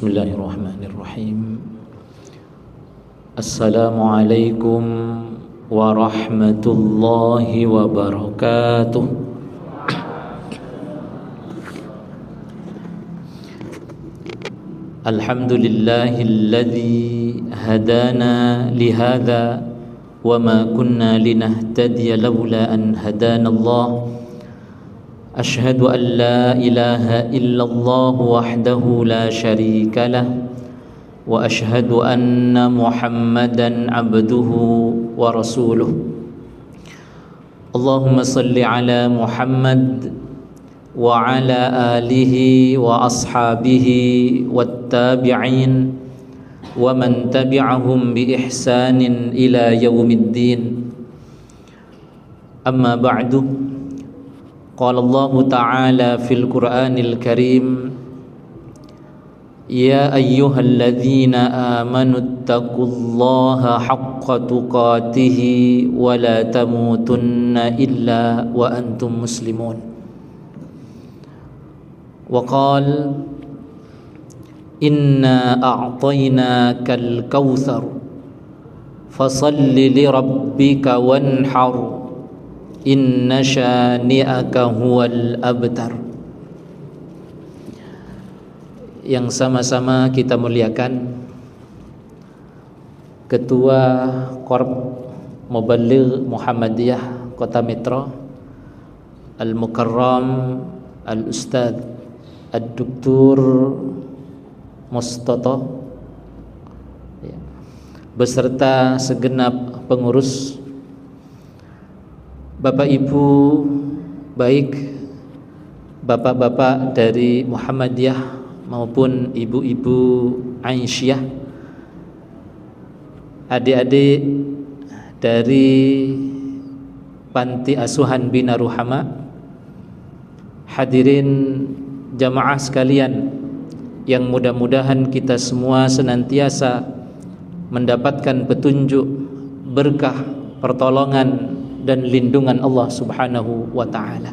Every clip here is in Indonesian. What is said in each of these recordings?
Bismillahirrahmanirrahim. Assalamualaikum warahmatullahi wabarakatuh. Alhamdulillahilladzi hadana lihadza wa ma kunna linahtadiya laula an hadana Allah. Ashhadu an la ilaha illallah wahdahu la syarika lah wa ashhadu anna Muhammadan abduhu wa rasuluh. Allahumma salli ala Muhammad wa ala alihi wa ashabihi wattabi'in wa man tabi'ahum bi ihsanin ila yaumiddin. Amma ba'du. Qala Allah Ta'ala fil Qur'anil Karim, ya ayyuhalladzina amanu taqullaha haqqa tuqatih wa la tamutunna illa wa antum muslimun. Wa qala inna a'tainakal kautsar fasalli li rabbika wanhar inna syani'aka huwal abtar. Yang sama-sama kita muliakan Ketua Korp Muballigh Muhammadiyah Kota Metro Al-Mukarram Al-Ustadz Ad-Duktur Mustoto beserta segenap pengurus, Bapak Ibu, baik bapak-bapak dari Muhammadiyah maupun ibu-ibu Aisyah, adik-adik dari Panti Asuhan Bina Ruhama, hadirin jamaah sekalian yang mudah-mudahan kita semua senantiasa mendapatkan petunjuk, berkah, pertolongan dan lindungan Allah Subhanahu wa ta'ala.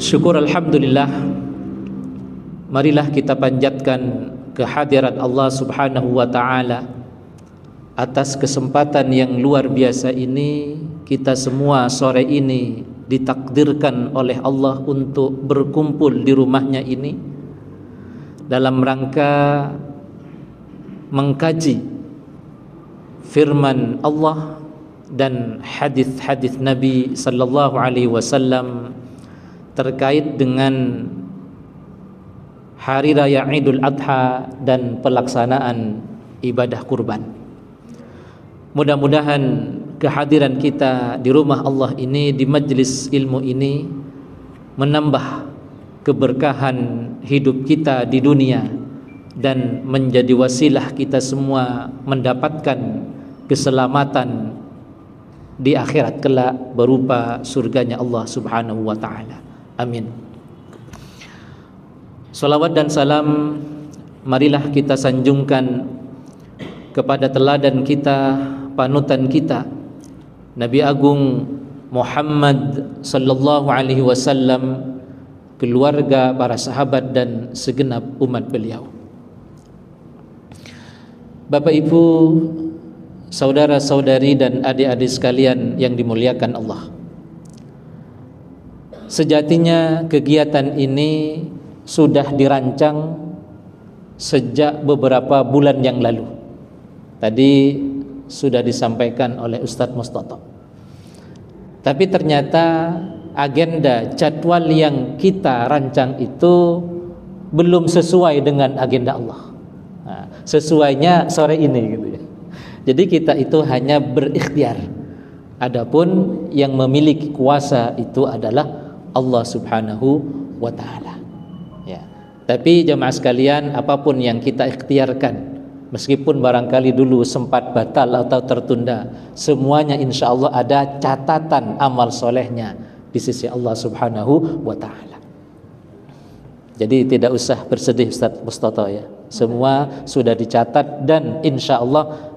Syukur alhamdulillah, marilah kita panjatkan kehadirat Allah Subhanahu wa ta'ala atas kesempatan yang luar biasa ini. Kita semua sore ini ditakdirkan oleh Allah untuk berkumpul di rumahnya ini dalam rangka mengkaji firman Allah dan hadis-hadis Nabi sallallahu alaihi wasallam terkait dengan hari raya Idul Adha dan pelaksanaan ibadah kurban. Mudah-mudahan kehadiran kita di rumah Allah ini, di majlis ilmu ini, menambah keberkahan hidup kita di dunia dan menjadi wasilah kita semua mendapatkan keselamatan di akhirat kelak berupa surganya Allah Subhanahu wa ta'ala. Amin. Salawat dan salam marilah kita sanjungkan kepada teladan kita, panutan kita, Nabi Agung Muhammad sallallahu alaihi wasallam, keluarga, para sahabat dan segenap umat beliau. Bapak Ibu, saudara-saudari dan adik-adik sekalian yang dimuliakan Allah, sejatinya kegiatan ini sudah dirancang sejak beberapa bulan yang lalu. Tadi sudah disampaikan oleh Ustadz Mustoto. Tapi ternyata agenda jadwal yang kita rancang itu belum sesuai dengan agenda Allah. Nah, sesuainya sore ini gitu ya. Jadi kita itu hanya berikhtiar. Adapun yang memiliki kuasa itu adalah Allah Subhanahu wa ta'ala. Ya. Tapi jemaah sekalian, apapun yang kita ikhtiarkan, meskipun barangkali dulu sempat batal atau tertunda, semuanya insya Allah ada catatan amal solehnya di sisi Allah Subhanahu wa ta'ala. Jadi tidak usah bersedih Ustaz Mustoto ya. Semua sudah dicatat dan insya Allah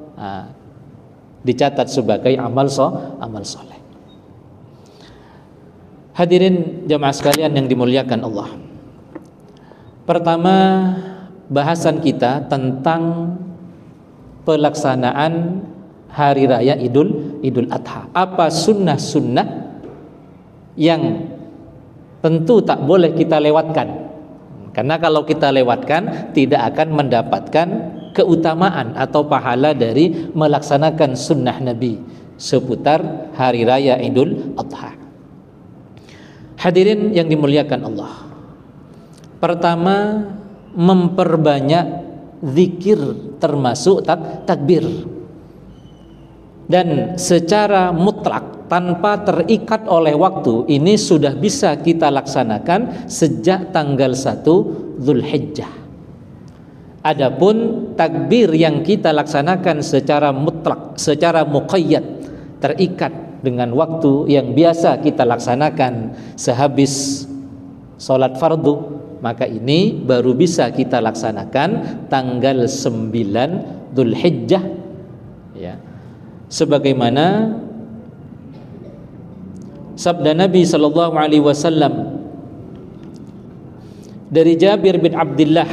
dicatat sebagai amal soleh. Hadirin jamaah sekalian yang dimuliakan Allah, Pertama, bahasan kita tentang pelaksanaan hari raya Idul Adha. Apa sunnah-sunnah yang tentu tak boleh kita lewatkan. Karena kalau kita lewatkan tidak akan mendapatkan keutamaan atau pahala dari melaksanakan sunnah Nabi seputar hari raya Idul Adha. Hadirin yang dimuliakan Allah. Pertama, memperbanyak zikir termasuk takbir. Dan secara mutlak tanpa terikat oleh waktu, ini sudah bisa kita laksanakan sejak tanggal 1 Dzulhijjah. Adapun takbir yang kita laksanakan secara mutlak, secara muqayyad, terikat dengan waktu yang biasa kita laksanakan sehabis sholat fardu, maka ini baru bisa kita laksanakan tanggal 9 Dzulhijjah, ya. Sebagaimana sabda Nabi sallallahu alaihi wasallam dari Jabir bin Abdullah,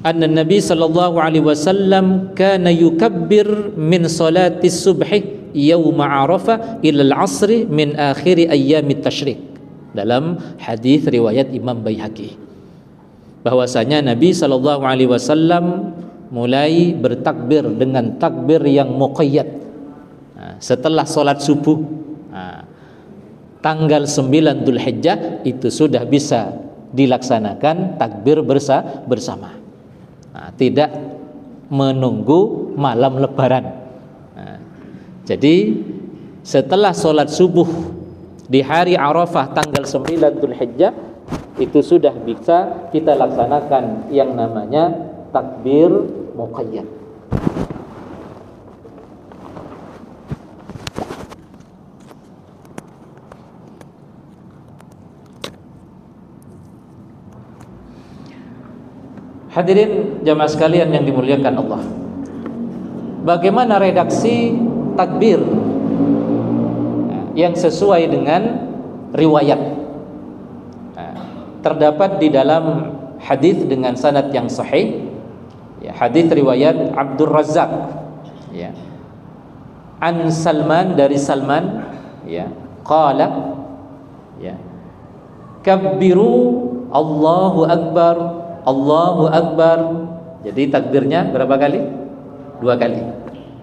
anna Nabi sallallahu alaihi wasallam kana yukabbir min salati subhi yaum Arafah ila al-'asr min akhir ayyamit tasyrik. Dalam hadis riwayat Imam Baihaqi, bahwasanya Nabi sallallahu alaihi wasallam mulai bertakbir dengan takbir yang muqayyad setelah sholat subuh tanggal 9 Dzulhijjah, itu sudah bisa dilaksanakan takbir bersama, tidak menunggu malam lebaran. Jadi setelah sholat subuh di hari Arafah tanggal 9 Dzulhijjah, itu sudah bisa kita laksanakan yang namanya takbir muqayyad. Hadirin jamaah sekalian yang dimuliakan Allah, bagaimana redaksi takbir yang sesuai dengan riwayat? Terdapat di dalam hadis dengan sanad yang sahih, ya, hadis riwayat Abdul Razzaq, ya, an Salman, dari Salman, ya, qala, ya, kabbiru Allahu akbar, Allahu akbar. Jadi takbirnya berapa kali? 2 kali.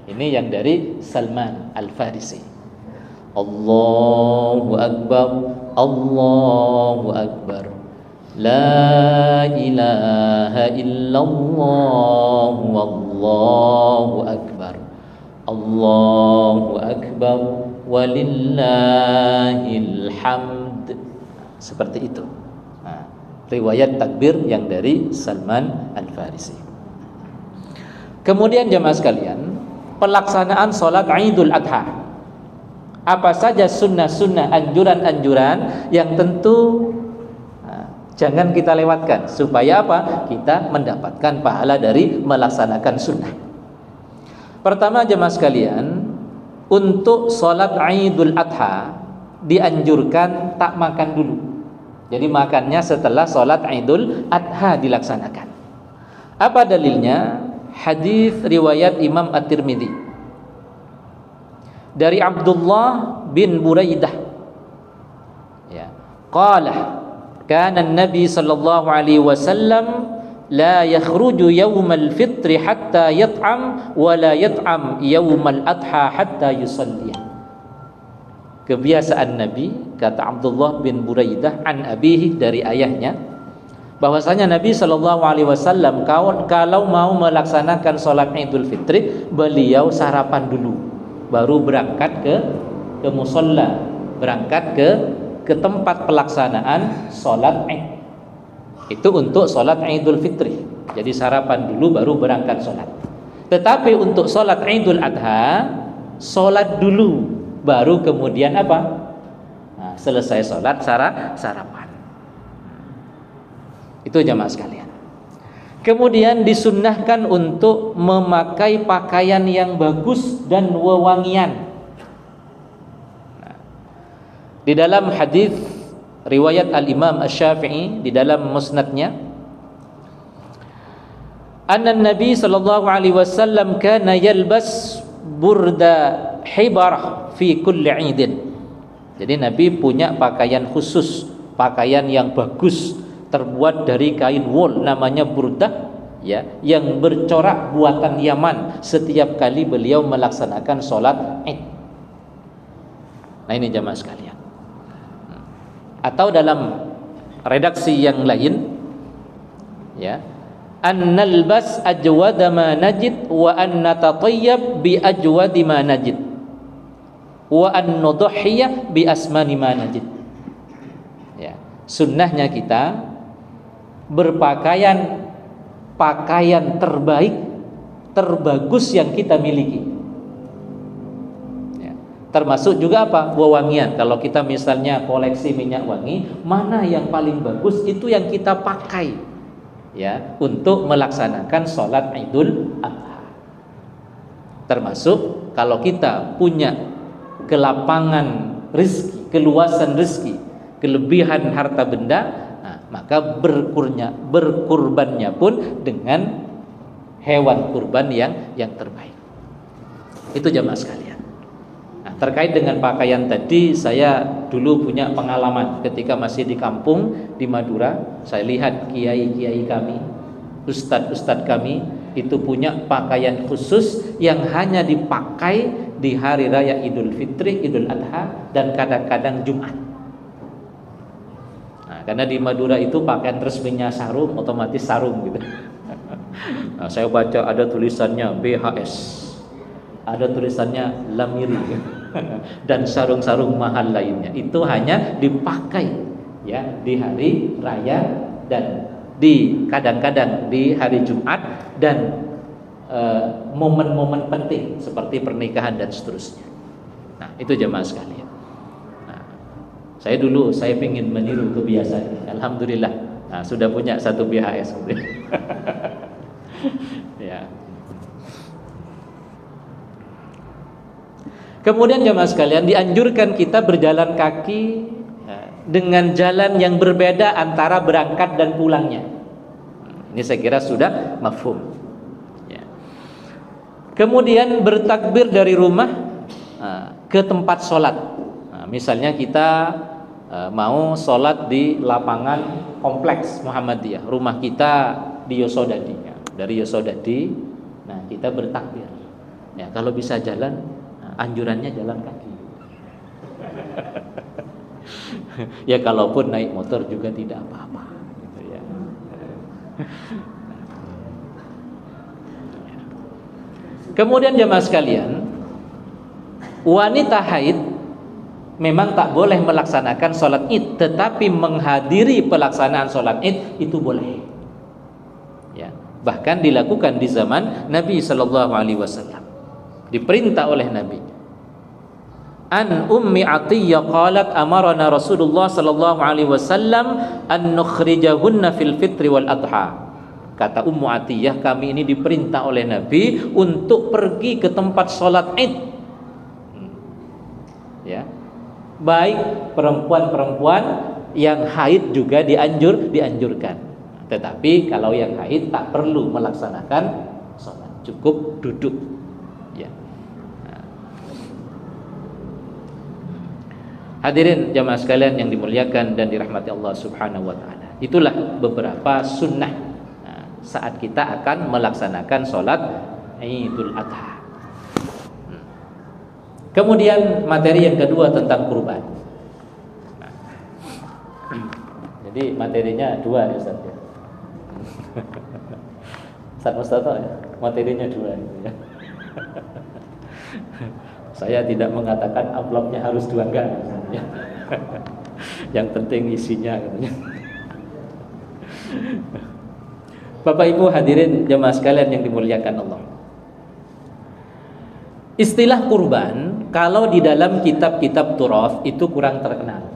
Ini yang dari Salman Al-Farisi. Allahu akbar, Allahu akbar, la ilaha illallah, wallahu akbar, Allahu akbar, walillahil hamd. Seperti itu riwayat takbir yang dari Salman Al-Farisi. Kemudian jemaah sekalian, pelaksanaan sholat Idul Adha, apa saja sunnah-sunnah, anjuran-anjuran yang tentu jangan kita lewatkan, supaya apa? Kita mendapatkan pahala dari melaksanakan sunnah. Pertama jemaah sekalian, untuk sholat Idul Adha dianjurkan tak makan dulu. Jadi makannya setelah sholat Idul Adha dilaksanakan. Apa dalilnya? Hadis riwayat Imam At-Tirmidzi dari Abdullah bin Buraidah, ya, qala kana an-nabi sallallahu alaihi wasallam la yakhruju yaumal fitri hatta yat'am wa la yat'am yaumal adha hatta yusalli. Kebiasaan Nabi, kata Abdullah bin Buraidah an abihi, dari ayahnya, bahwasanya Nabi sallallahu alaihi wasallam kalau mau melaksanakan sholat Idul Fitri, beliau sarapan dulu baru berangkat ke musalla, berangkat ke tempat pelaksanaan sholat Id. Itu untuk sholat Idul Fitri. Jadi sarapan dulu baru berangkat sholat. Tetapi untuk sholat Idul Adha, sholat dulu baru kemudian apa? Selesai sholat sarapan. Itu jamaah sekalian. Kemudian disunnahkan untuk memakai pakaian yang bagus dan wewangian. Di dalam hadis riwayat Al-Imam Asy-Syafi'i di dalam musnadnya, anna Nabi sallallahu alaihi wasallam kana yalbas burda hibarah fi kulli 'idin. Jadi Nabi punya pakaian khusus, pakaian yang bagus terbuat dari kain wol namanya burdah, ya, yang bercorak buatan Yaman setiap kali beliau melaksanakan sholat Id. Nah ini jamaah sekalian. Atau dalam redaksi yang lain, ya, an nalbas ajwada ma najid wa an natatayyab bi ajwadi ma najid wa an nudhhiya bi asmani ma najid. Ya, sunnahnya kita berpakaian pakaian terbaik, terbagus yang kita miliki. Ya, termasuk juga apa? Wewangian. Kalau kita misalnya koleksi minyak wangi, mana yang paling bagus itu yang kita pakai, ya, untuk melaksanakan sholat Idul Adha. Termasuk kalau kita punya kelapangan rezeki, keluasan rezeki, kelebihan harta benda, nah, maka berkurbannya pun dengan hewan kurban yang terbaik. Itu jamaah sekalian. Nah, terkait dengan pakaian tadi, saya dulu punya pengalaman ketika masih di kampung di Madura. Saya lihat kiai-kiai kami, ustadz-ustadz kami itu punya pakaian khusus yang hanya dipakai di hari raya Idul Fitri, Idul Adha, dan kadang-kadang Jumat. Nah, karena di Madura itu pakaian resminya sarung, otomatis sarung gitu. Nah, saya baca ada tulisannya BHS, ada tulisannya Lamiri, dan sarung-sarung mahal lainnya. Itu hanya dipakai, ya, di hari raya dan di kadang-kadang di hari Jumat dan momen-momen penting seperti pernikahan dan seterusnya. Nah, itu jemaah sekalian. Nah, saya pengen meniru kebiasaan. Alhamdulillah, nah, sudah punya satu BHS. Ya. Kemudian jemaah sekalian, dianjurkan kita berjalan kaki dengan jalan yang berbeda antara berangkat dan pulangnya. Ini saya kira sudah mafhum, ya. Kemudian bertakbir dari rumah ke tempat sholat. Nah, misalnya kita mau sholat di lapangan kompleks Muhammadiyah, rumah kita di Yosodadi, ya. Dari Yosodadi, nah kita bertakbir, ya. Kalau bisa jalan, anjurannya jalan kaki. Ya kalaupun naik motor juga tidak apa-apa, gitu ya. Kemudian jemaah sekalian, wanita haid memang tak boleh melaksanakan sholat Id, tetapi menghadiri pelaksanaan sholat Id itu boleh, ya. Bahkan dilakukan di zaman Nabi Sallallahu Alaihi Wasallam, diperintah oleh Nabi. An Ummi Atiyah qalat amarana Rasulullah sallallahu alaihi wasallam an nukhrijahunna fil fitri wal adha. Kata Ummu Atiyah, kami ini diperintah oleh Nabi untuk pergi ke tempat sholat Id, ya. Baik perempuan-perempuan yang haid juga dianjurkan. Tetapi kalau yang haid tak perlu melaksanakan sholat, cukup duduk, ya. Hadirin jamaah sekalian yang dimuliakan dan dirahmati Allah Subhanahu wa taala. Itulah beberapa sunnah saat kita akan melaksanakan sholat Idul Adha. Kemudian materi yang kedua tentang kurban. Jadi materinya dua, ya Ustaz, ya. Ustaz Mustafa, ya, materinya dua, ya. Saya tidak mengatakan amplopnya harus dua, enggak, ya. Yang penting isinya, katanya. Bapak Ibu hadirin jemaah sekalian yang dimuliakan Allah. Istilah kurban kalau di dalam kitab-kitab turaf itu kurang terkenal,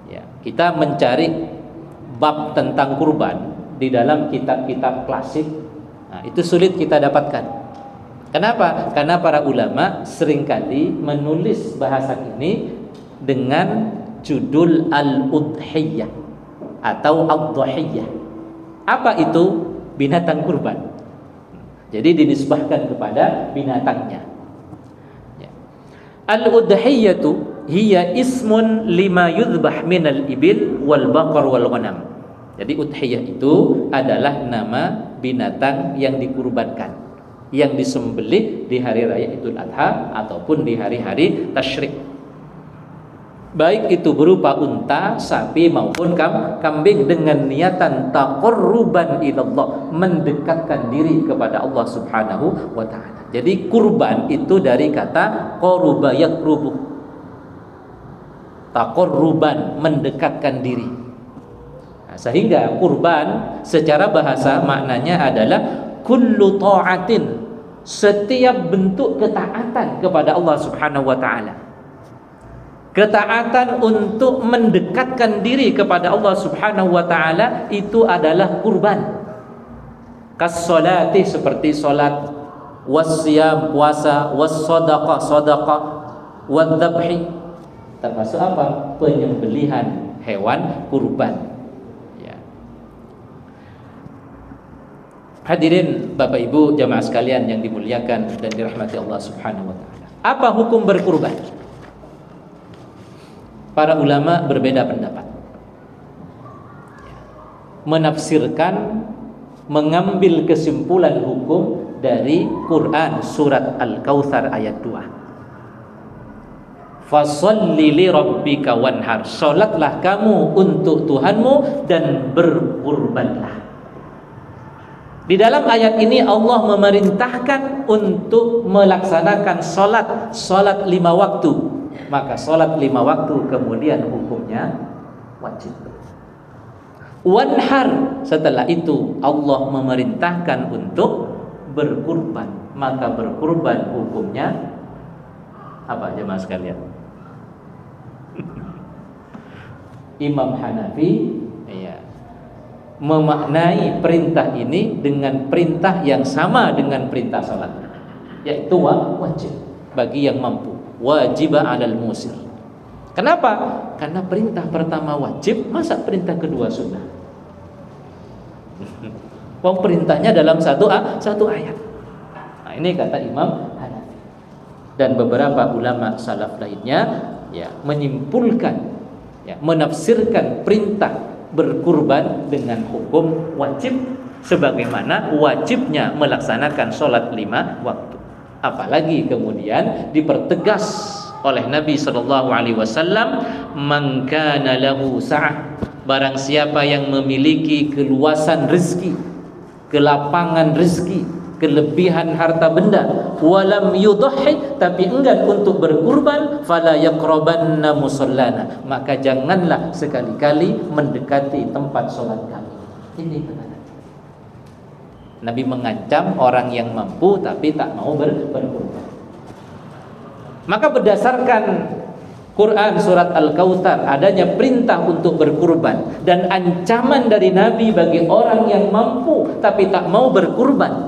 ya. Kita mencari bab tentang kurban di dalam kitab-kitab klasik, nah, itu sulit kita dapatkan. Kenapa? Karena para ulama seringkali menulis bahasan ini dengan judul al-udhiyah atau ad-dhahiyah. Apa itu? Binatang kurban. Jadi dinisbahkan kepada binatangnya. Ya. Al-udhiyatu hiya ismun lima yudhbah minal ibil wal baqar wal ghanam. Jadi udhiyah itu adalah nama binatang yang dikurbankan, yang disembelih di hari raya Idul Adha ataupun di hari-hari tasyrik. Baik itu berupa unta, sapi maupun kambing dengan niatan taqarruban ilallah, mendekatkan diri kepada Allah Subhanahu wa taala. Jadi kurban itu dari kata qaruba yaqrubu. Taqarruban, mendekatkan diri. Nah, sehingga kurban secara bahasa maknanya adalah kullu ta'atin, setiap bentuk ketaatan kepada Allah Subhanahu wa taala. Ketaatan untuk mendekatkan diri kepada Allah Subhanahu wa taala itu adalah kurban. Kas-sholati, seperti salat, was-siyam, puasa, was-shadaqah, sedekah, wad-dzabhi, termasuk apa? Penyembelihan hewan kurban. Ya. Hadirin Bapak Ibu jamaah sekalian yang dimuliakan dan dirahmati Allah Subhanahu wa taala. Apa hukum berkurban? Para ulama berbeda pendapat, menafsirkan, mengambil kesimpulan hukum dari Quran surat Al-Kautsar ayat 2. Fasholli li rabbika wanhar, salatlah kamu untuk Tuhanmu dan berkurbanlah. Di dalam ayat ini Allah memerintahkan untuk melaksanakan salat 5 waktu. Maka salat 5 waktu kemudian hukumnya wajib. Wanhar, setelah itu Allah memerintahkan untuk berkurban. Maka berkurban hukumnya apa jemaah sekalian? Imam Hanafi memaknai perintah ini dengan perintah yang sama dengan perintah salat, yaitu wajib bagi yang mampu, wajibah 'alal musir. Kenapa? Karena perintah pertama wajib, masa perintah kedua sunnah? Wong perintahnya dalam satu ayat. Nah, ini kata Imam Hanafi. Dan beberapa ulama salaf lainnya menyimpulkan, menafsirkan perintah berkurban dengan hukum wajib, sebagaimana wajibnya melaksanakan sholat 5 waktu. Apalagi kemudian dipertegas oleh Nabi SAW, man kana lahu sa'ah, barang siapa yang memiliki keluasan rezeki, kelapangan rezeki, kelebihan harta benda, walam yudhi, tapi enggan untuk berkurban, fala yaqrabanna musallana, maka janganlah sekali-kali mendekati tempat sholat kami. Ini benar. Nabi mengancam orang yang mampu tapi tak mau berkurban. Maka berdasarkan Quran surat Al-Kautsar adanya perintah untuk berkurban dan ancaman dari Nabi bagi orang yang mampu tapi tak mau berkurban.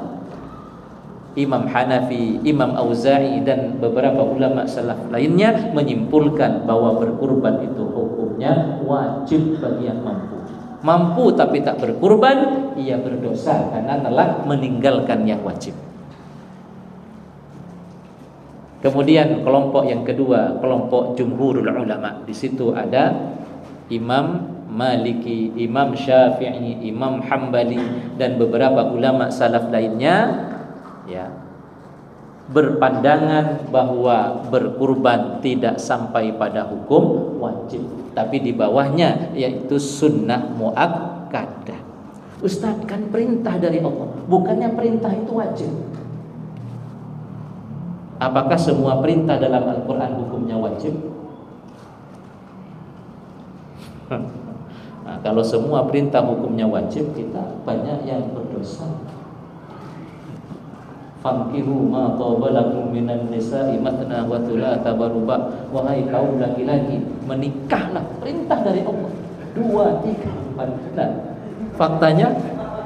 Imam Hanafi, Imam Auza'i dan beberapa ulama salaf lainnya menyimpulkan bahwa berkurban itu hukumnya wajib bagi yang mampu. Mampu tapi tak berkurban, ia berdosa karena telah meninggalkan yang wajib. Kemudian kelompok yang kedua, kelompok jumhurul ulama. Di situ ada Imam Maliki, Imam Syafi'i, Imam Hambali dan beberapa ulama salaf lainnya berpandangan bahwa berkurban tidak sampai pada hukum wajib, tapi di bawahnya yaitu sunnah muakkadah. Ustaz, kan perintah dari Allah, bukannya perintah itu wajib? Apakah semua perintah dalam Al-Quran hukumnya wajib? Nah, kalau semua perintah hukumnya wajib, kita banyak yang berdosa. Fankihu ma tawbalakum minan nisa'i matna wa thulatha wa ruba'. Wahai kaum laki-laki, menikahlah, perintah dari Allah. 2, 3, 4. Nah, faktanya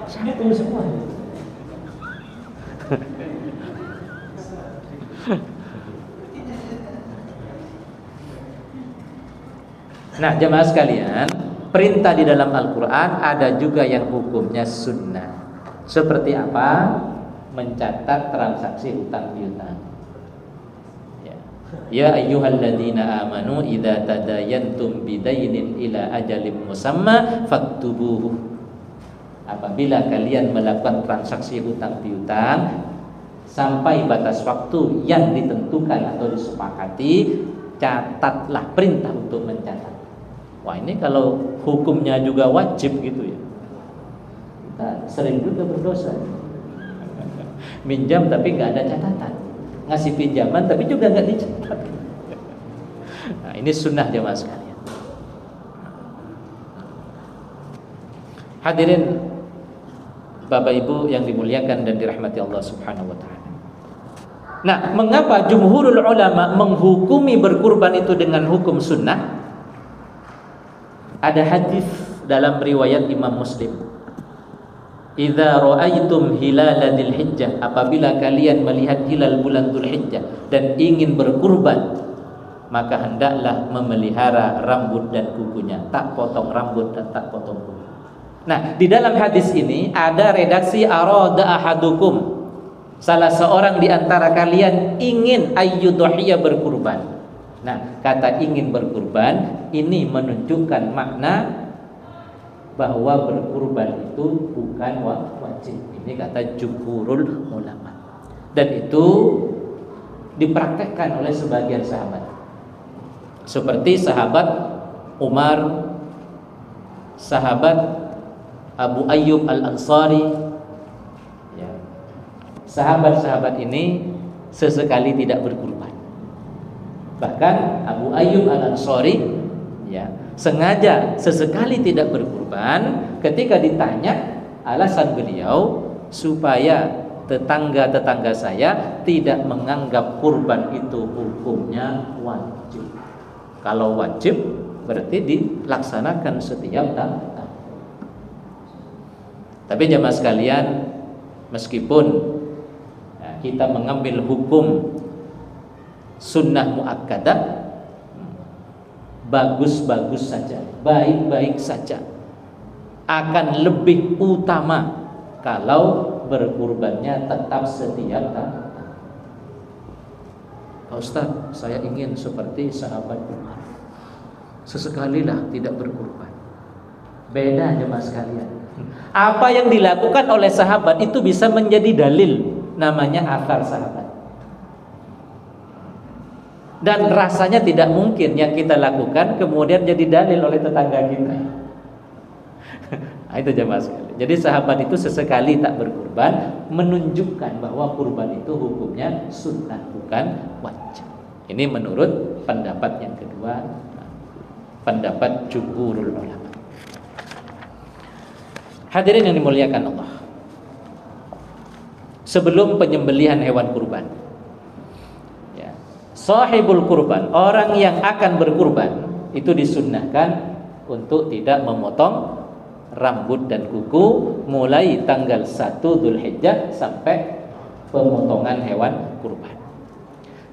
satu semua. Nah, jemaah sekalian, perintah di dalam Al-Quran ada juga yang hukumnya sunnah. Seperti apa? Mencatat transaksi hutang piutang. Ya ayyuhalladzina amanu idza tadayantum bidainin ila ajalin musamma faktubuhu. Apabila kalian melakukan transaksi hutang piutang sampai batas waktu yang ditentukan atau disepakati, catatlah, perintah untuk mencatat. Wah, ini kalau hukumnya juga wajib gitu ya. Kita sering juga berdosa. Minjam tapi nggak ada catatan, ngasih pinjaman tapi juga nggak dicatat. Nah, ini sunnah jemaah sekalian. Hadirin Bapak Ibu yang dimuliakan dan dirahmati Allah Subhanahu wa taala. Nah, mengapa jumhurul ulama menghukumi berkurban itu dengan hukum sunnah? Ada hadis dalam riwayat Imam Muslim. Idza ra'aitum hilala dzulhijjah, apabila kalian melihat hilal bulan Dzulhijjah dan ingin berkurban, maka hendaklah memelihara rambut dan kukunya, tak potong rambut dan tak potong kuku. Nah, di dalam hadis ini ada redaksi arada ahadukum, salah seorang di antara kalian ingin ayyudhiya berkurban. Nah, kata ingin berkurban ini menunjukkan makna bahwa berkurban itu bukan wajib. Ini kata jumhurul ulama. Dan itu dipraktekkan oleh sebagian sahabat. Seperti sahabat Umar, sahabat Abu Ayyub Al-Ansari, ya. Sahabat-sahabat ini sesekali tidak berkurban. Bahkan Abu Ayyub Al-Ansari, ya, sengaja sesekali tidak berkurban. Ketika ditanya, alasan beliau supaya tetangga-tetangga saya tidak menganggap kurban itu hukumnya wajib. Kalau wajib berarti dilaksanakan setiap tahun. Tapi jemaah sekalian, meskipun kita mengambil hukum sunnah muakkadah, bagus-bagus saja, baik-baik saja, akan lebih utama kalau berkurbannya tetap setiap tahun. Pak Ustaz, saya ingin seperti sahabat Umar, sesekalilah tidak berkurban. Beda jemaah sekalian. Apa yang dilakukan oleh sahabat itu bisa menjadi dalil, namanya athar sahabat. Dan rasanya tidak mungkin yang kita lakukan kemudian jadi dalil oleh tetangga kita. Nah, itu jemaah sekalian. Jadi sahabat itu sesekali tak berkurban menunjukkan bahwa kurban itu hukumnya sunnah bukan wajib. Ini menurut pendapat yang kedua, pendapat jumhurul ulama. Hadirin yang dimuliakan Allah, sebelum penyembelihan hewan kurban, ya, sahibul kurban, orang yang akan berkurban, itu disunnahkan untuk tidak memotong rambut dan kuku mulai tanggal 1 Dzulhijjah sampai pemotongan hewan kurban.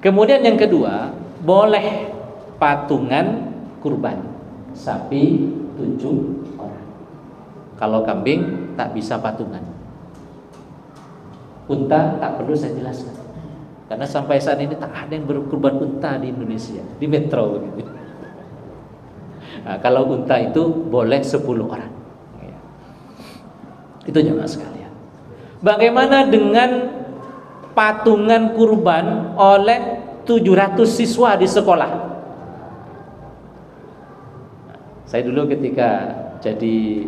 Kemudian yang kedua, boleh patungan kurban sapi 7 orang. Kalau kambing tak bisa patungan. Unta tak perlu saya jelaskan, karena sampai saat ini tak ada yang berkurban unta di Indonesia, di metro gitu. Nah, kalau unta itu boleh 10 orang. Itu jemaah sekalian. Bagaimana dengan patungan kurban oleh 700 siswa di sekolah? Saya dulu ketika jadi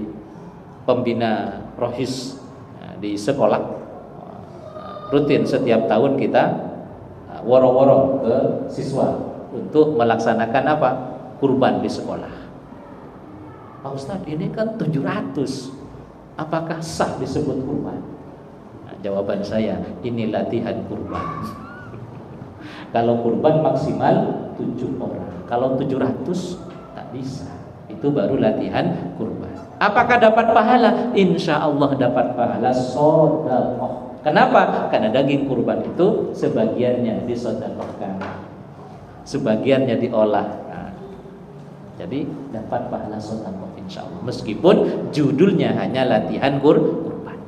pembina rohis di sekolah, rutin setiap tahun kita woro-woro ke siswa untuk melaksanakan apa? Kurban di sekolah. Pak Ustadz, ini kan 700, apakah sah disebut kurban? Nah, jawaban saya, ini latihan kurban. Kalau kurban maksimal 7 orang, kalau 700 tak bisa. Itu baru latihan kurban. Apakah dapat pahala? Insya Allah dapat pahala sedekah. Kenapa? Karena daging kurban itu sebagiannya disedekahkan, sebagiannya diolah. Nah, Jadi dapat pahala sedekah insyaallah meskipun judulnya hanya latihan kurban.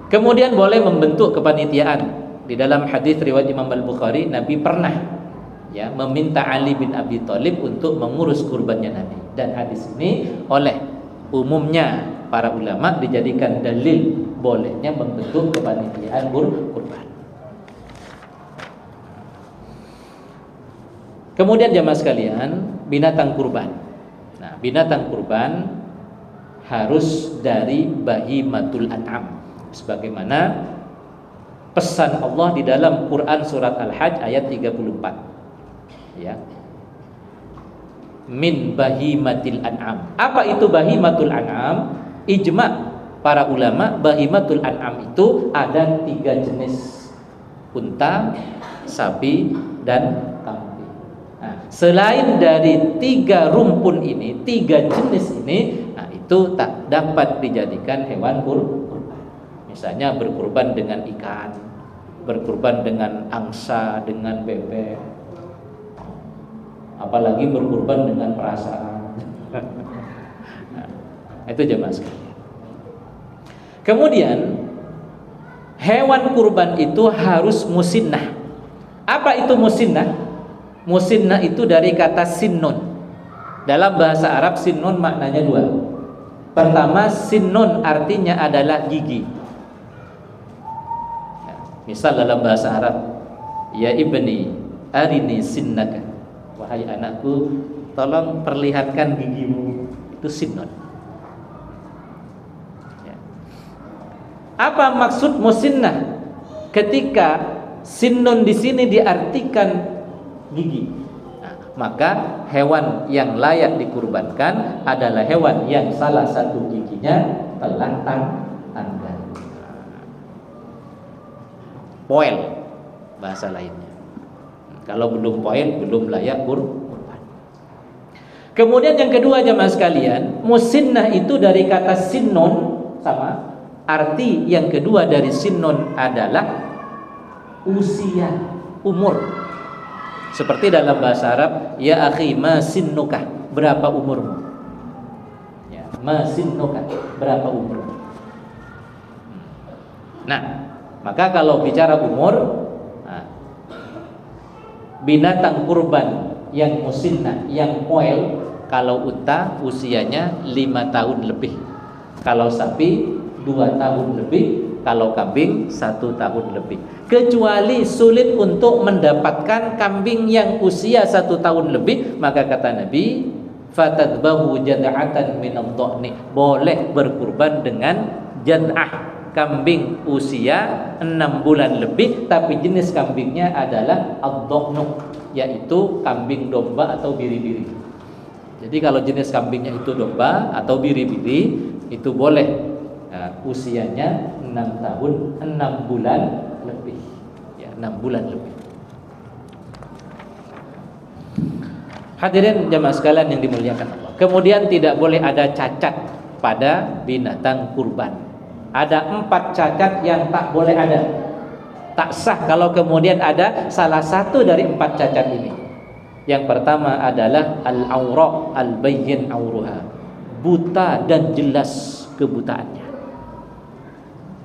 Kemudian boleh membentuk kepanitiaan. Di dalam hadis riwayat Imam Al-Bukhari, Nabi pernah meminta Ali bin Abi Thalib untuk mengurus kurbannya Nabi. Dan hadis ini oleh umumnya para ulama dijadikan dalil bolehnya membentuk kepanitiaan kurban. Kemudian jamaah sekalian, binatang kurban. Nah, binatang kurban harus dari bahimatul an'am. Sebagaimana pesan Allah di dalam Quran surat Al-Hajj ayat 34. Ya. Min bahimatil an'am. Apa itu bahimatul an'am? Ijma' para ulama, bahimatul an'am itu ada 3 jenis: unta, sapi, dan kambing. Nah, selain dari 3 rumpun ini, 3 jenis ini, nah itu tak dapat dijadikan hewan kurban. Misalnya berkurban dengan ikan, berkurban dengan angsa, dengan bebek, apalagi berkurban dengan perasaan. Nah, itu jemaah sekalian. Kemudian hewan kurban itu harus musinnah. Apa itu musinnah? Musinnah itu dari kata sinnun. Dalam bahasa Arab sinnun maknanya 2. Pertama, sinnun artinya adalah gigi. Misal dalam bahasa Arab, ya ibni arini sinnaka, wahai anakku, tolong perlihatkan gigimu. Itu sinnun. Ya. Apa maksud musinnah? Ketika sinnun di sini diartikan gigi, nah, maka hewan yang layak dikurbankan adalah hewan yang salah satu giginya telah tanggal. Poel bahasa lainnya. Kalau belum poel, belum layak kurban. Kemudian yang kedua jemaah sekalian, musinnah itu dari kata sinnun, sama. Arti yang kedua dari sinnun adalah usia, umur. Seperti dalam bahasa Arab, ya akhi ma sinnuka, berapa umurmu? Ya, ma sinnuka, berapa umurmu? Nah, maka kalau bicara umur, nah, binatang kurban yang musinnah, yang poel, kalau unta usianya 5 tahun lebih, kalau sapi 2 tahun lebih, kalau kambing 1 tahun lebih. Kecuali sulit untuk mendapatkan kambing yang usia 1 tahun lebih, maka kata Nabi, fatadbahu jad'atan minadh-dhani, boleh berkurban dengan jad'ah, kambing usia 6 bulan lebih, tapi jenis kambingnya adalah ad-dhanu, yaitu kambing domba atau biri-biri. Jadi kalau jenis kambingnya itu domba atau biri-biri, itu boleh usianya 6 tahun 6 bulan lebih. Ya, 6 bulan lebih. Hadirin jamaah sekalian yang dimuliakan Allah. Kemudian tidak boleh ada cacat pada binatang kurban. Ada 4 cacat yang tak boleh ada. Tak sah kalau kemudian ada salah satu dari 4 cacat ini. Yang pertama adalah al-awra al-bayyin awruha, buta dan jelas kebutaannya.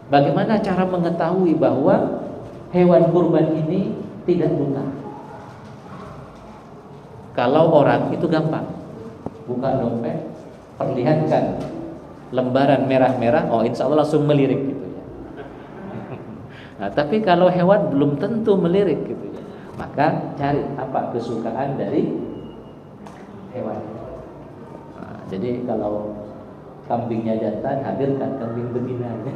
Bagaimana cara mengetahui bahwa hewan kurban ini tidak buta? Kalau orang itu gampang, buka dompet, perlihatkan lembaran merah-merah, oh insya Allah langsung melirik gitu ya. Nah, tapi kalau hewan belum tentu melirik gitu ya. Maka cari apa kesukaan dari hewan. Nah, jadi kalau kambingnya jantan, hadirkan kambing betinanya.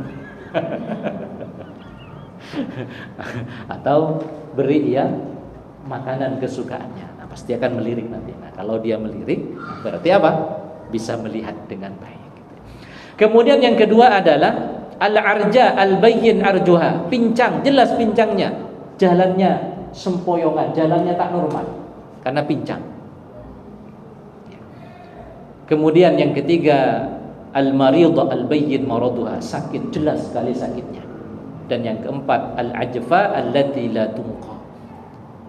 Atau beri ya makanan kesukaannya. Nah, pasti akan melirik nanti. Nah, kalau dia melirik, berarti apa? Bisa melihat dengan baik. Kemudian yang kedua adalah al-arja al-bayyin arjuha, pincang, jelas pincangnya, jalannya sempoyongan, jalannya tak normal karena pincang. Kemudian yang ketiga al-maridha al-bayyin maraduha, sakit, jelas sekali sakitnya. Dan yang keempat al-ajfa allati la tunqa,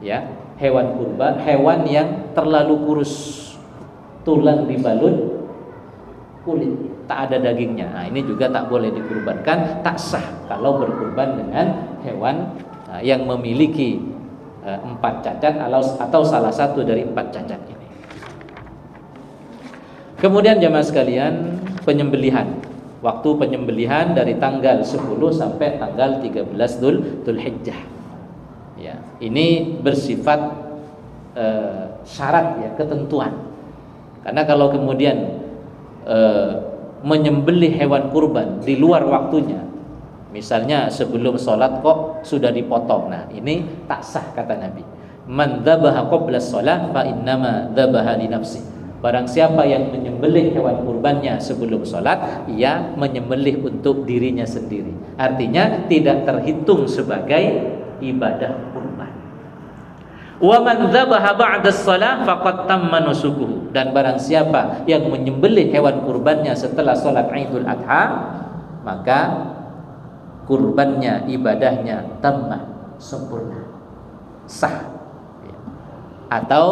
ya, hewan kurban, hewan yang terlalu kurus, tulang dibalut kulit, tak ada dagingnya. Nah, ini juga tak boleh dikurbankan, tak sah kalau berkurban dengan hewan yang memiliki 4 cacat atau salah satu dari 4 cacat ini. Kemudian jemaah sekalian, penyembelihan. Waktu penyembelihan dari tanggal 10 sampai tanggal 13 Dzulhijjah. Ya, ini bersifat syarat ya, ketentuan. Karena kalau kemudian menyembelih hewan kurban di luar waktunya, misalnya sebelum sholat kok sudah dipotong, nah ini tak sah kata Nabi. Man dzabaha qabla shalah fa innama dzabaha li nafsi. Barang siapa yang menyembelih hewan kurbannya sebelum sholat, ia menyembelih untuk dirinya sendiri. Artinya tidak terhitung sebagai ibadah kurban. Wa man dzabaha ba'da shalah faqad tamma nusukuhu. Dan barang siapa yang menyembelih hewan kurbannya setelah sholat Idul Adha, maka kurbannya, ibadahnya tamma, sempurna, sah. Atau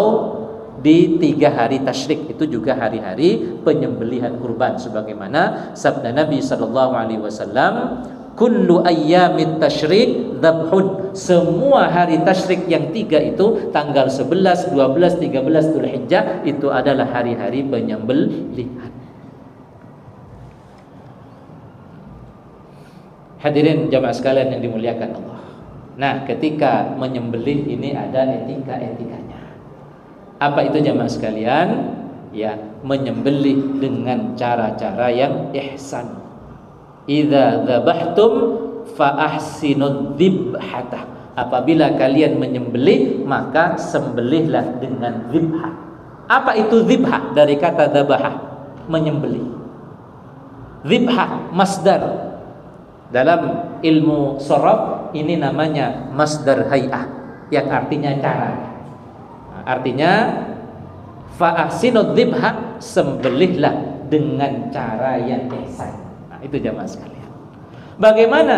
di 3 hari tasyrik, itu juga hari-hari penyembelihan kurban, sebagaimana sabda Nabi sallallahu alaihi wasallam, kullu ayyamit tasyrik dzabhun. Semua hari tasyrik yang 3 itu, tanggal 11, 12, 13 Dzulhijjah, itu adalah hari-hari penyembelihan. Hadirin jamaah sekalian yang dimuliakan Allah. Nah, ketika menyembelih ini ada etika-etikanya. Apa itu jamaah sekalian? Ya, menyembelih dengan cara-cara yang ihsan. Idza dzabhtum fa ahsinud dzibhata. Apabila kalian menyembelih, maka sembelihlah dengan dzibhah. Apa itu dzibhah? Dari kata dzabaha, menyembelih. Dzibhah masdar. Dalam ilmu sharaf ini namanya masdar hay'ah, yang artinya cara. Artinya fa ahsinud dzibha, sembelihlah dengan cara yang ihsan. Itu jamaah sekalian. Bagaimana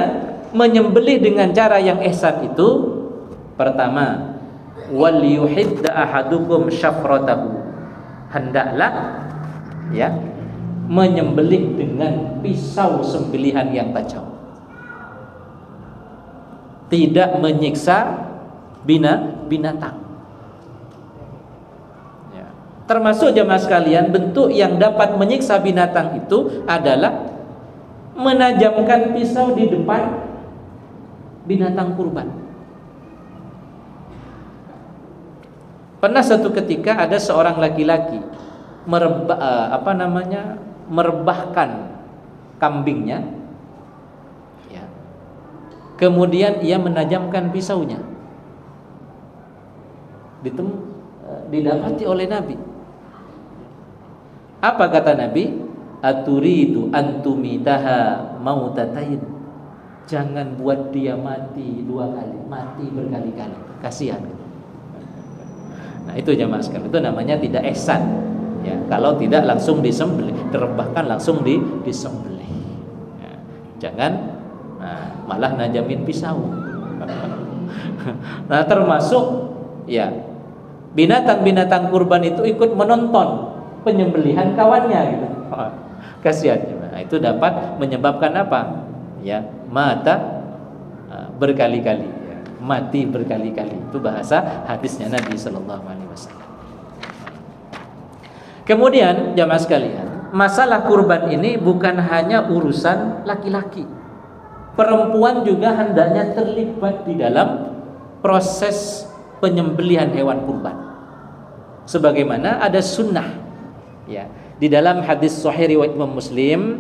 menyembelih dengan cara yang ihsan itu? Pertama, wal yuhidda ahadukum syafratahu. Hendaklah ya menyembelih dengan pisau sembelihan yang tajam. Tidak menyiksa binatang. Ya. Termasuk jamaah sekalian, bentuk yang dapat menyiksa binatang itu adalah menajamkan pisau di depan binatang kurban. Pernah satu ketika ada seorang laki-laki merebahkan kambingnya, ya. Kemudian ia menajamkan pisaunya. Didapati oleh Nabi. Apa kata Nabi? Aturidu antumitaha mautatain. Jangan buat dia mati 2 kali, mati berkali-kali. Kasihan. Nah, itu jamaah sekalian, itu namanya tidak ihsan. Ya, kalau tidak langsung disembelih, direbahkan langsung disembelih. Ya, jangan malah najamin pisau. Nah, termasuk ya binatang-binatang kurban itu ikut menonton penyembelihan kawannya gitu. Kasihan. Nah, itu dapat menyebabkan apa? Ya, mata berkali-kali, ya, mati berkali-kali. Itu bahasa hadisnya Nabi sallallahu alaihi wasallam. Kemudian jamaah sekalian, masalah kurban ini bukan hanya urusan laki-laki. Perempuan juga hendaknya terlibat di dalam proses penyembelihan hewan kurban. Sebagaimana ada sunnah, ya. Di dalam hadis sahih riwayat Imam Muslim,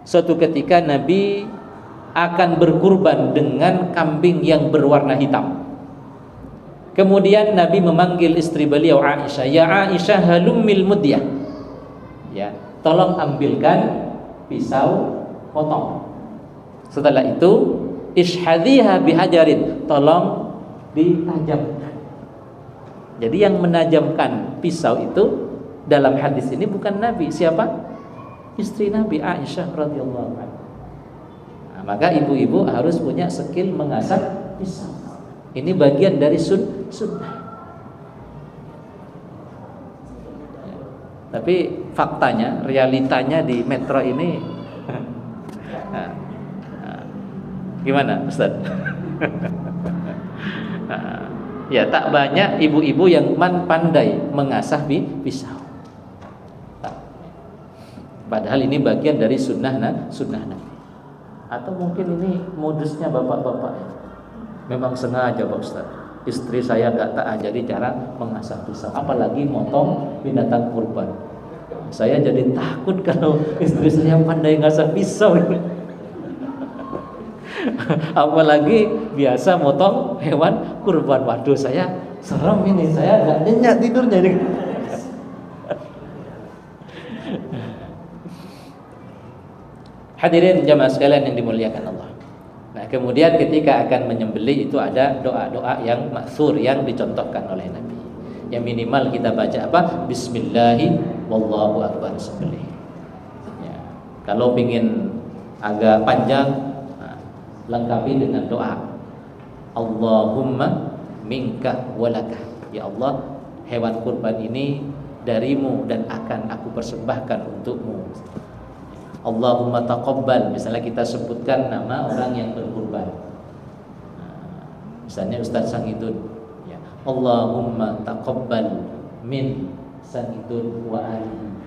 suatu ketika Nabi akan berkurban dengan kambing yang berwarna hitam. Kemudian Nabi memanggil istri beliau Aisyah, "Ya Aisyah, halummil mudyah." Ya, tolong ambilkan pisau potong. Setelah itu, ishhadhiha bihajarin, tolong ditajamkan. Jadi yang menajamkan pisau itu dalam hadis ini bukan Nabi, siapa? Istri Nabi Aisyah radhiyallahu anha. Nah, maka ibu-ibu harus punya skill mengasah pisau. Ini bagian dari sunnah. Tapi faktanya, realitanya di metro ini gimana Ustaz? Ya, tak banyak ibu-ibu yang pandai mengasah pisau. Padahal ini bagian dari sunnah Nabi. Atau mungkin ini modusnya bapak-bapak. Memang sengaja Pak Ustaz. Istri saya gak tak ajari cara mengasah pisau, apalagi motong binatang kurban. Saya jadi takut kalau istri saya pandai ngasah pisau. Apalagi biasa motong hewan kurban. Waduh, saya serem ini, saya gak nyenyak tidurnya ini. Hadirin jamaah sekalian yang dimuliakan Allah. Nah, kemudian ketika akan menyembelih itu ada doa-doa yang maksur yang dicontohkan oleh Nabi. Yang minimal kita baca apa? Bismillahi wallahu akbar sembelih. Ya. Kalau ingin agak panjang, lengkapi dengan doa Allahumma minka walaka. Ya Allah, hewan kurban ini darimu dan akan aku persembahkan untukmu. Allahumma taqabbal. Misalnya kita sebutkan nama orang yang berkurban, misalnya Ustaz Sangidun, ya. Allahumma taqabbal min Sangidun wa ali.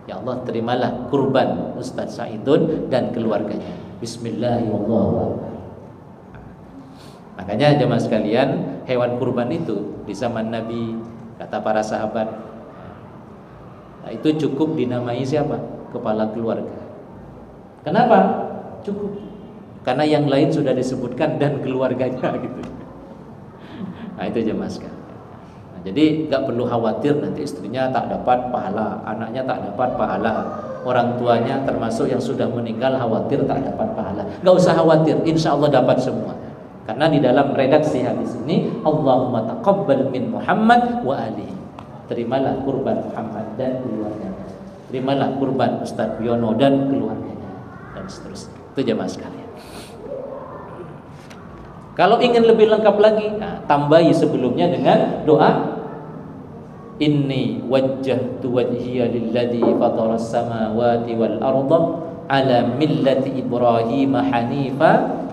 Ya Allah, terimalah kurban Ustaz Sa'idun dan keluarganya. Bismillahirrahmanirrahim. Makanya jemaah sekalian, hewan kurban itu di zaman Nabi, kata para sahabat, nah, itu cukup dinamai siapa? Kepala keluarga. Kenapa? Cukup. Karena yang lain sudah disebutkan dan keluarganya gitu. Nah, itu jemaah sekalian. Nah, jadi gak perlu khawatir nanti istrinya tak dapat pahala, anaknya tak dapat pahala, orang tuanya termasuk yang sudah meninggal khawatir tak dapat pahala. Gak usah khawatir, insya Allah dapat semua. Karena di dalam redaksi hadis ini, Allahumma taqabbal min Muhammad wa alihi. Terimalah kurban Muhammad dan keluarganya. Terimalah kurban Ustaz Yono dan keluarganya, dan seterusnya. Itu jemaah sekalian. Kalau ingin lebih lengkap lagi, nah, tambahi sebelumnya dengan doa Inni wajjahtu wajhiya lilladzi fataras samawati wal arda ala millati Ibrahim hanifa,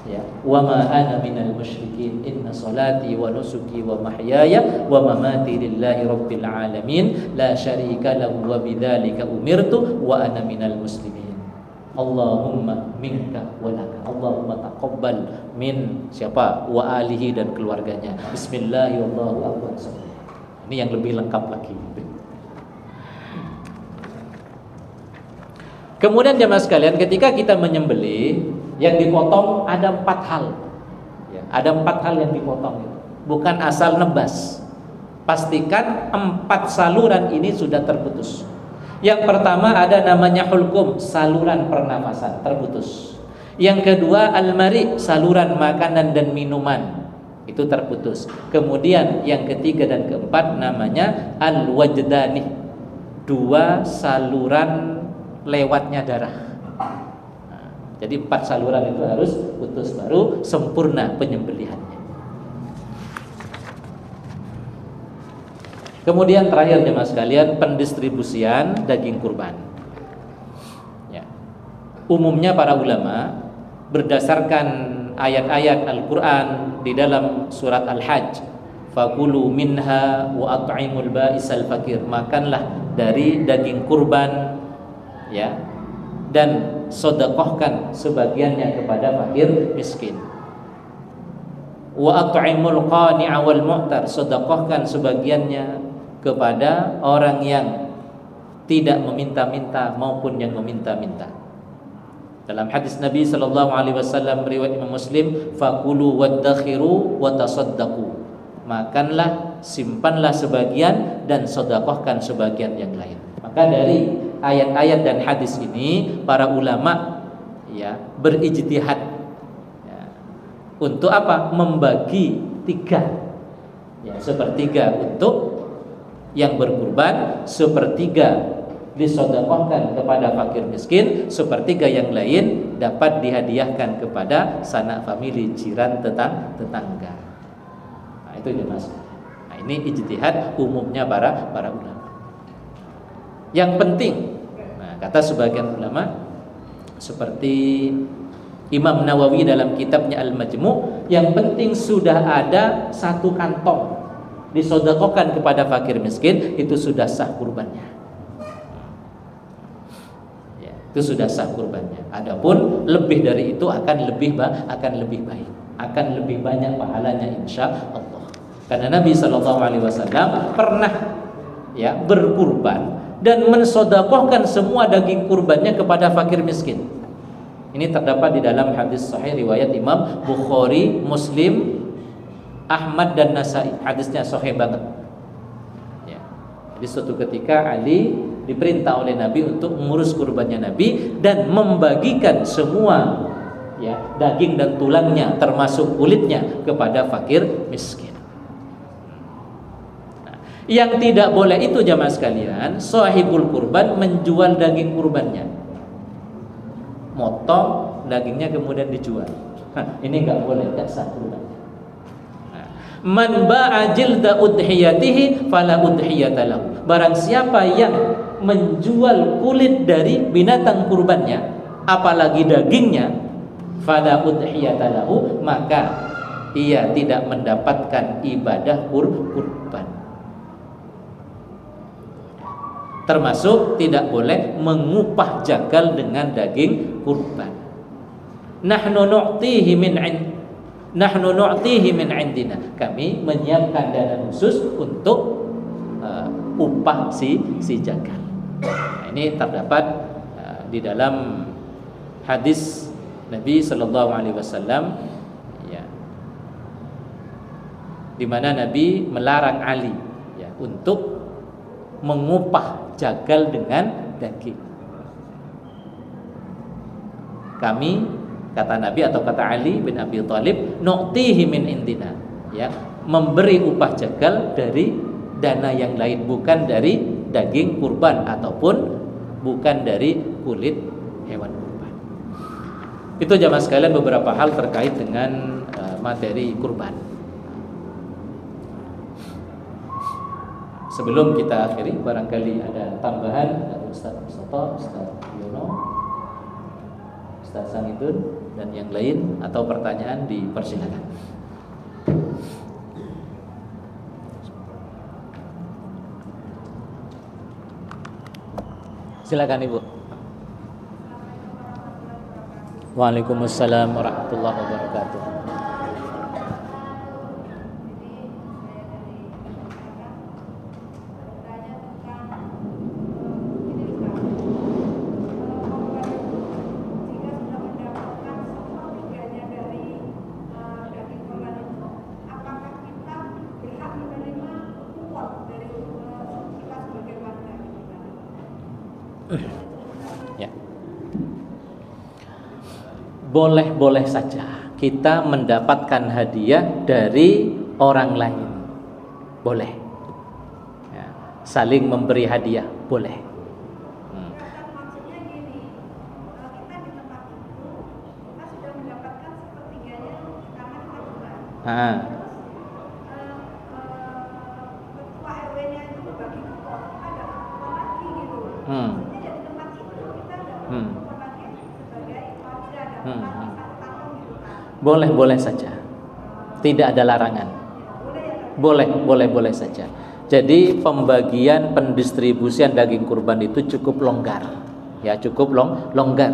ya, wa ma ana minal musyrikin, inna salati wa nusuki wa mahyaya wa mamati lillahi rabbil alamin la syarika lahu wa bidzalika umirtu wa ana minal muslimin. Allahumma minka walaka. Allahumma taqabbal min siapa? Wa alihi dan keluarganya. Bismillahirrahmanirrahim. Ini yang lebih lengkap lagi. Kemudian jemaah sekalian, ketika kita menyembelih, yang dipotong ada 4 hal. Ya, ada 4 hal yang dipotong. Bukan asal nebas. Pastikan 4 saluran ini sudah terputus. Yang pertama ada namanya hulqum, saluran pernafasan terputus. Yang kedua al-mari, saluran makanan dan minuman, itu terputus. Kemudian yang ketiga dan keempat namanya al-wajdani, 2 saluran lewatnya darah. Jadi 4 saluran itu harus putus baru sempurna penyembelihannya. Kemudian terakhir jemaah sekalian, pendistribusian daging kurban. Ya. Umumnya para ulama berdasarkan ayat-ayat Al-Quran di dalam surat Al-Hajj, fakulu minha wa at'imul ba'isal fakir, makanlah dari daging kurban, ya, dan sedekahkan sebagiannya kepada fakir miskin. Wa at'imul qani'a wal mu'tar, sedekahkan sebagiannya kepada orang yang tidak meminta-minta maupun yang meminta-minta. Dalam hadis Nabi sallallahu alaihi wasallam riwayat Imam Muslim, fakulu waddakhiru wa tasaddaqu, makanlah, simpanlah sebagian dan sedekahkan sebagian yang lain. Maka dari ayat-ayat dan hadis ini para ulama, ya, berijtihad, ya, untuk apa? Membagi 3, ya, sepertiga untuk yang berkurban, sepertiga disedekahkan kepada fakir miskin, sepertiga yang lain dapat dihadiahkan kepada sanak famili, jiran, tetangga. Nah, itu jelas. Nah, ini ijtihad umumnya para ulama. Yang penting, nah, kata sebagian ulama seperti Imam Nawawi dalam kitabnya Al-Majmu', yang penting sudah ada satu kantong disedekahkan kepada fakir miskin, itu sudah sah kurbannya. Ya, itu sudah sah kurbannya. Adapun lebih dari itu akan lebih baik, akan lebih banyak pahalanya insya Allah. Karena Nabi SAW pernah ya berkurban dan mensedekahkan semua daging kurbannya kepada fakir miskin. Ini terdapat di dalam hadis sahih riwayat Imam Bukhari, Muslim, Ahmad dan Nasai. Hadisnya sahih banget. Ya. Jadi suatu ketika Ali diperintah oleh Nabi untuk mengurus kurbannya Nabi dan membagikan semua ya daging dan tulangnya termasuk kulitnya kepada fakir miskin. Nah, yang tidak boleh itu jamaah sekalian, sahibul kurban menjual daging kurbannya, motong dagingnya kemudian dijual. Ini nggak boleh, nggak sah kurbannya. Man ba'a jilda udhiyatihi fala udhiyata lahu. Barang siapa yang menjual kulit dari binatang kurbannya, apalagi dagingnya, fala udhiyata lahu, maka ia tidak mendapatkan ibadah kurban. Termasuk tidak boleh mengupah jagal dengan daging kurban. Nahnu nu'tihi min indina. Kami menyiapkan dana khusus untuk upah si jagal. Nah, ini terdapat di dalam hadis Nabi sallallahu alaihi wasallam ya, di mana Nabi melarang Ali ya untuk mengupah jagal dengan daging. Kami, kata Nabi atau kata Ali bin Abi Thalib, nu'tihi min indina, ya, memberi upah jagal dari dana yang lain, bukan dari daging kurban ataupun bukan dari kulit hewan kurban. Itu jamaah sekalian beberapa hal terkait dengan materi kurban. Sebelum kita akhiri, barangkali ada tambahan dari Ustaz Mustafa, Ustaz Yono, Ustaz Sangitun dan yang lain, atau pertanyaan, dipersilakan. Silakan Ibu. Waalaikumsalam warahmatullahi wabarakatuh. Ya. Boleh-boleh saja kita mendapatkan hadiah dari orang lain. Boleh ya, saling memberi hadiah, boleh. Maksudnya gini, kita di tempat itu kita sudah mendapatkan sepertiganya karena kita jual. Ketua RW-nya itu berbagi kupon, ada kupon lagi gitu. Maksudnya di tempat itu kita ada kupon lagi sebagai warga, ada satu karton gitu kan. Boleh saja, tidak ada larangan. Boleh saja. Jadi pembagian pendistribusian daging kurban itu cukup longgar, ya, cukup longgar.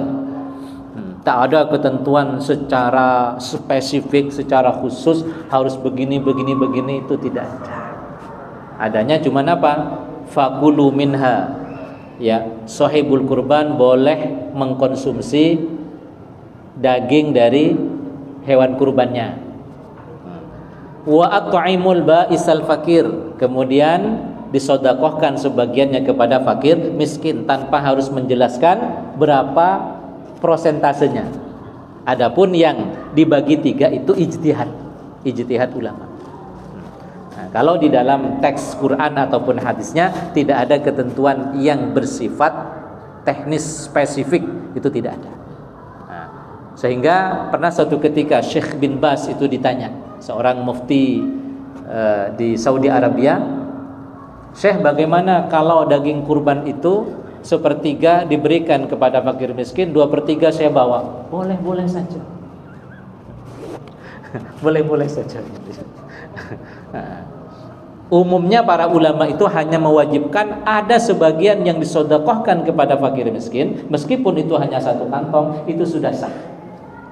Tak ada ketentuan secara spesifik, secara khusus harus begini, itu tidak ada. Adanya cuma apa? Fakulu minha, ya, sahibul kurban boleh mengkonsumsi daging dari hewan kurbannya. Wa at'imul ba'isal fakir, kemudian disedekahkan sebagiannya kepada fakir miskin tanpa harus menjelaskan berapa prosentasenya. Adapun yang dibagi 3 itu ijtihad ulama. Nah, kalau di dalam teks Quran ataupun hadisnya tidak ada ketentuan yang bersifat teknis spesifik, itu tidak ada. Nah, sehingga pernah suatu ketika Syekh bin Baz itu ditanya, seorang mufti di Saudi Arabia, Syekh, bagaimana kalau daging kurban itu sepertiga diberikan kepada fakir miskin, 2/3 saya bawa? Boleh saja. boleh saja. Umumnya para ulama itu hanya mewajibkan ada sebagian yang disedekahkan kepada fakir miskin, meskipun itu hanya 1 kantong, itu sudah sah.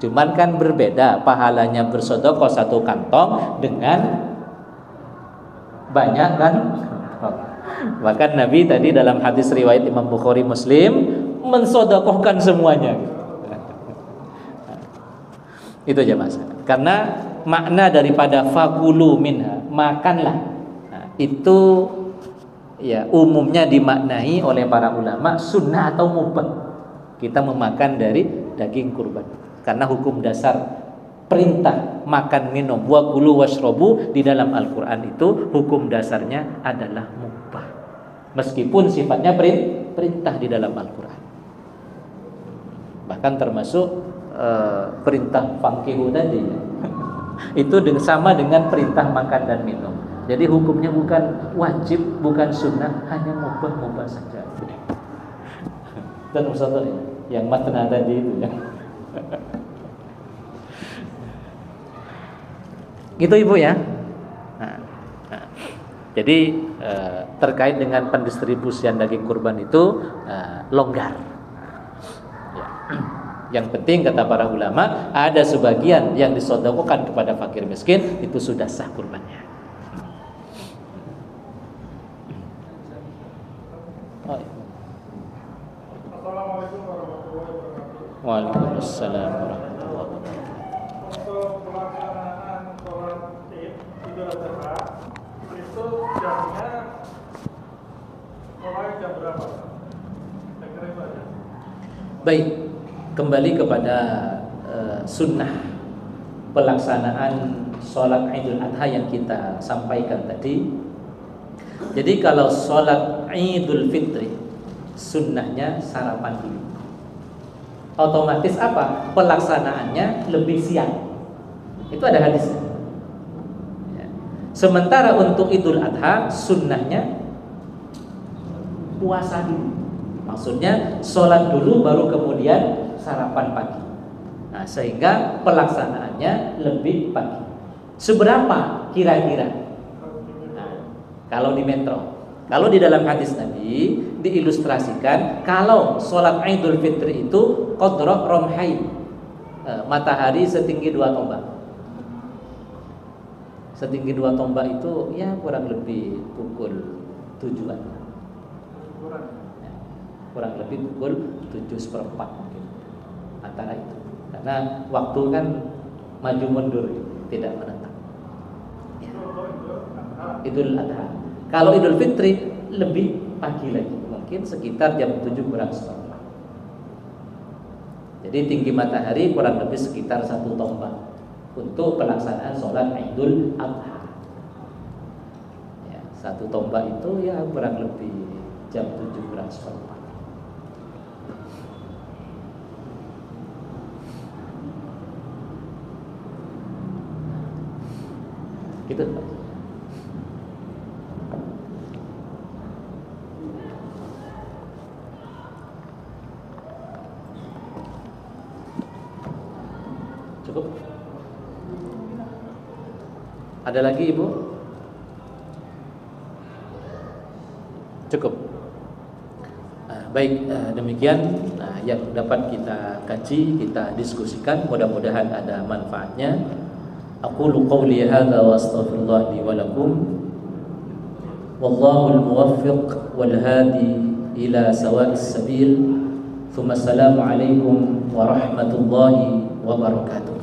Cuman kan berbeda pahalanya bersedekah 1 kantong dengan banyak kan. Bahkan Nabi tadi dalam hadis riwayat Imam Bukhari Muslim mensedekahkan semuanya. Itu aja Mas. Karena makna daripada fakulu minha, makanlah, itu ya umumnya dimaknai oleh para ulama sunnah atau mubah. Kita memakan dari daging kurban. Karena hukum dasar perintah makan minum wa kulu washrabu di dalam Al-Qur'an itu hukum dasarnya adalah mubah. Meskipun sifatnya perintah di dalam Al-Qur'an. Bahkan termasuk perintah fankihu tadi ya. Itu sama dengan perintah makan dan minum. Jadi hukumnya bukan wajib, bukan sunnah, hanya mubah saja. Dan Ustaz yang matna tadi itu ya. Gitu Ibu ya. Jadi terkait dengan pendistribusian daging kurban itu longgar. Ya. Yang penting kata para ulama, ada sebagian yang disedekahkan kepada fakir miskin, itu sudah sah kurbannya. Assalamualaikum warahmatullahi wabarakatuh. Waalaikumsalam warahmatullahi wabarakatuh. Untuk pelaksanaan sholat Id Idul Adha itu jamnya mulai jam berapa? Saya kira itu aja. Baik, kembali kepada sunnah pelaksanaan sholat Idul Adha yang kita sampaikan tadi. Jadi kalau sholat Idul Fitri, sunnahnya sarapan dulu. Otomatis apa? Pelaksanaannya lebih siang. Itu ada hadisnya. Ya. Sementara untuk Idul Adha, sunnahnya puasa dulu. Maksudnya sholat dulu baru kemudian sarapan pagi. Nah, sehingga pelaksanaannya lebih pagi. Seberapa kira-kira? Kalau di metro, kalau di dalam hadis Nabi diilustrasikan, kalau sholat Idul Fitri itu qadra romhain, matahari setinggi 2 tombak. Setinggi 2 tombak itu ya kurang lebih pukul 7-an. Ya, kurang lebih pukul 7:04 mungkin. Antara itu. Karena waktu kan maju mundur, tidak menetap. Ya. Idul Adha. Kalau Idul Fitri lebih pagi lagi, mungkin sekitar jam 7 kurang seperempat. Jadi tinggi matahari kurang lebih sekitar 1 tombak untuk pelaksanaan sholat Idul Adha. Ya, 1 tombak itu ya kurang lebih jam 7 kurang seperempat. Gitu Pak. Cukup? Ada lagi Ibu? Cukup. Baik, demikian yang dapat kita kaji, kita diskusikan. Mudah-mudahan ada manfaatnya. Aqulu qawli hadza wa astaghfirullah li wa lakum. Wallahu al-muwaffiq wal hadi ila sawa'is sabil. Thumma assalamu alaikum warahmatullahi wabarakatuh.